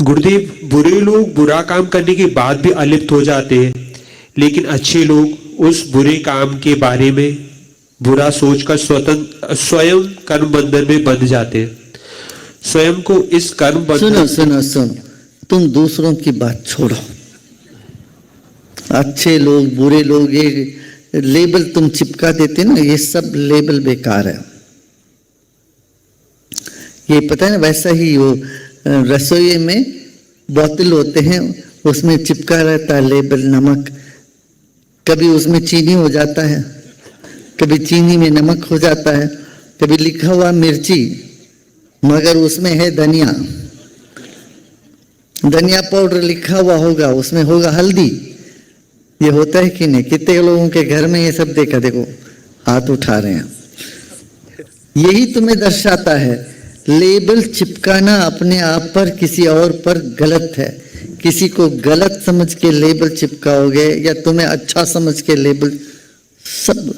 गुरुदेव, बुरे लोग बुरा काम करने के बाद भी अलिप्त हो जाते हैं, लेकिन अच्छे लोग उस बुरे काम के बारे में बुरा सोचकर स्वयं कर्म बंधन में बंध जाते हैं। स्वयं को इस कर्म बंधन सुनो, तुम दूसरों की बात छोड़ो। अच्छे लोग बुरे लोग, ये लेबल तुम चिपका देते ना, ये सब लेबल बेकार है। ये पता है ना, वैसा ही वो रसोई में बोतल होते हैं, उसमें चिपका रहता है लेबल नमक। कभी उसमें चीनी हो जाता है, कभी चीनी में नमक हो जाता है, कभी लिखा हुआ मिर्ची, मगर उसमें है धनिया। धनिया पाउडर लिखा हुआ होगा, उसमें होगा हल्दी। ये होता है कि नहीं? कितने लोगों के घर में ये सब देखा, देखो हाथ उठा रहे हैं। यही तुम्हें दर्शाता है, लेबल चिपकाना अपने आप पर किसी और पर गलत है। किसी को गलत समझ के लेबल चिपकाओगे या तुम्हें अच्छा समझ के लेबल, सब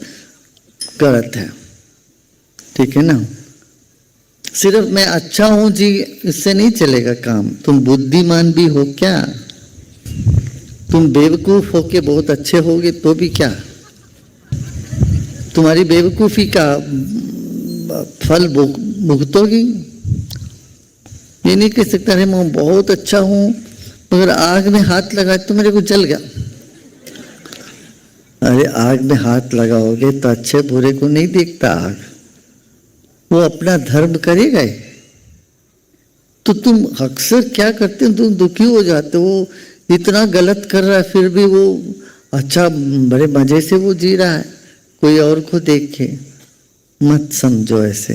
गलत है। ठीक है ना? सिर्फ मैं अच्छा हूं जी, इससे नहीं चलेगा काम। तुम बुद्धिमान भी हो क्या? तुम बेवकूफ होके बहुत अच्छे होगे तो भी क्या? तुम्हारी बेवकूफी का फल भुगतोगी। ये नहीं कह सकता अरे मैं बहुत अच्छा हूं, मगर आग में हाथ लगा तो मेरे को जल गया। अरे आग में हाथ लगाओगे तो अच्छे बुरे को नहीं देखता आग, वो अपना धर्म करेगा। तो तुम अक्सर क्या करते हो, तुम दुखी हो जाते हो। इतना गलत कर रहा है फिर भी वो अच्छा, बड़े मजे से वो जी रहा है कोई और को देख के। मत समझो ऐसे,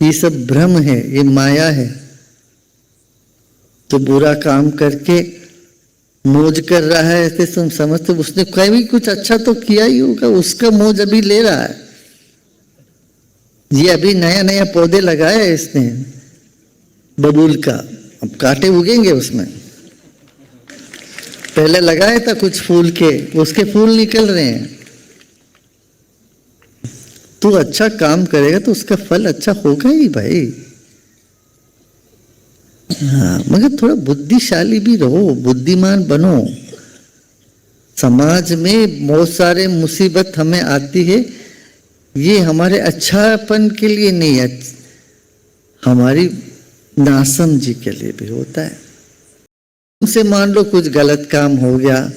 ये सब भ्रम है, ये माया है। तो बुरा काम करके मौज कर रहा है ऐसे तुम समझते, उसने कभी कुछ अच्छा तो किया ही होगा, उसका मौज अभी ले रहा है। ये अभी नया नया पौधे लगाया है इसने बबूल का, अब कांटे उगेंगे उसमें। पहले लगाया था कुछ फूल के, उसके फूल निकल रहे हैं। तू अच्छा काम करेगा तो उसका फल अच्छा होगा ही भाई। हाँ, मगर थोड़ा बुद्धिशाली भी रहो, बुद्धिमान बनो। समाज में बहुत सारे मुसीबत हमें आती है, ये हमारे अच्छापन के लिए नहीं है, हमारी नासमझी के लिए भी होता है। उनसे मान लो कुछ गलत काम हो गया,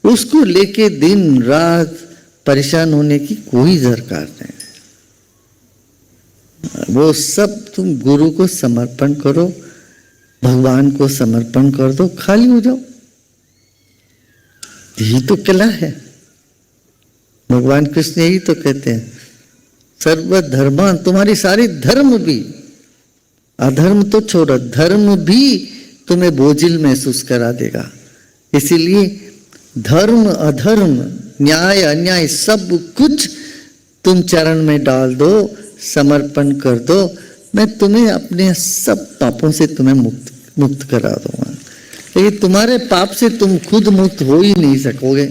उसको लेके दिन रात परेशान होने की कोई दरकार नहीं। वो सब तुम गुरु को समर्पण करो, भगवान को समर्पण कर दो, खाली हो जाओ। यही तो कला है। भगवान कृष्ण यही तो कहते हैं, सर्वधर्मान, तुम्हारी सारी धर्म भी, अधर्म तो छोड़ो, धर्म भी तुम्हें बोझिल महसूस करा देगा। इसीलिए धर्म अधर्म न्याय अन्याय सब कुछ तुम चरण में डाल दो, समर्पण कर दो। मैं तुम्हें अपने सब पापों से तुम्हें मुक्त करा दूंगा। लेकिन तुम्हारे पाप से तुम खुद मुक्त हो ही नहीं सकोगे।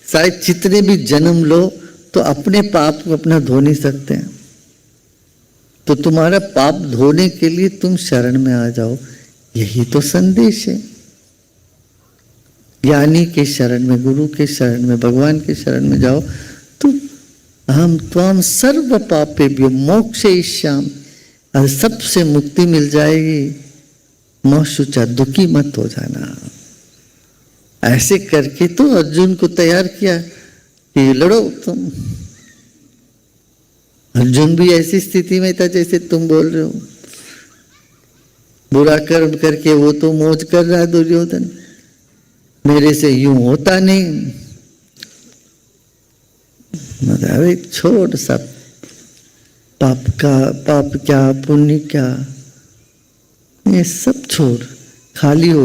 शायद जितने भी जन्म लो तो अपने पाप को अपना धो नहीं सकते हैं। तो तुम्हारा पाप धोने के लिए तुम शरण में आ जाओ, यही तो संदेश है। ज्ञानी के शरण में, गुरु के शरण में, भगवान के शरण में जाओ तो हम त्वाम सर्व पापेभ्यो मोक्षयिष्यामि, और सबसे मुक्ति मिल जाएगी। मोक्षुचा, दुखी मत हो जाना। ऐसे करके तो अर्जुन को तैयार किया कि लड़ो तुम। अर्जुन भी ऐसी स्थिति में था जैसे तुम बोल रहे हो। बुरा कर्म करके वो तो मौज कर रहा है दुर्योधन, मेरे से यूं होता नहीं। मतलब छोड़ सब, पाप क्या पुण्य क्या, ये सब छोड़, खाली हो।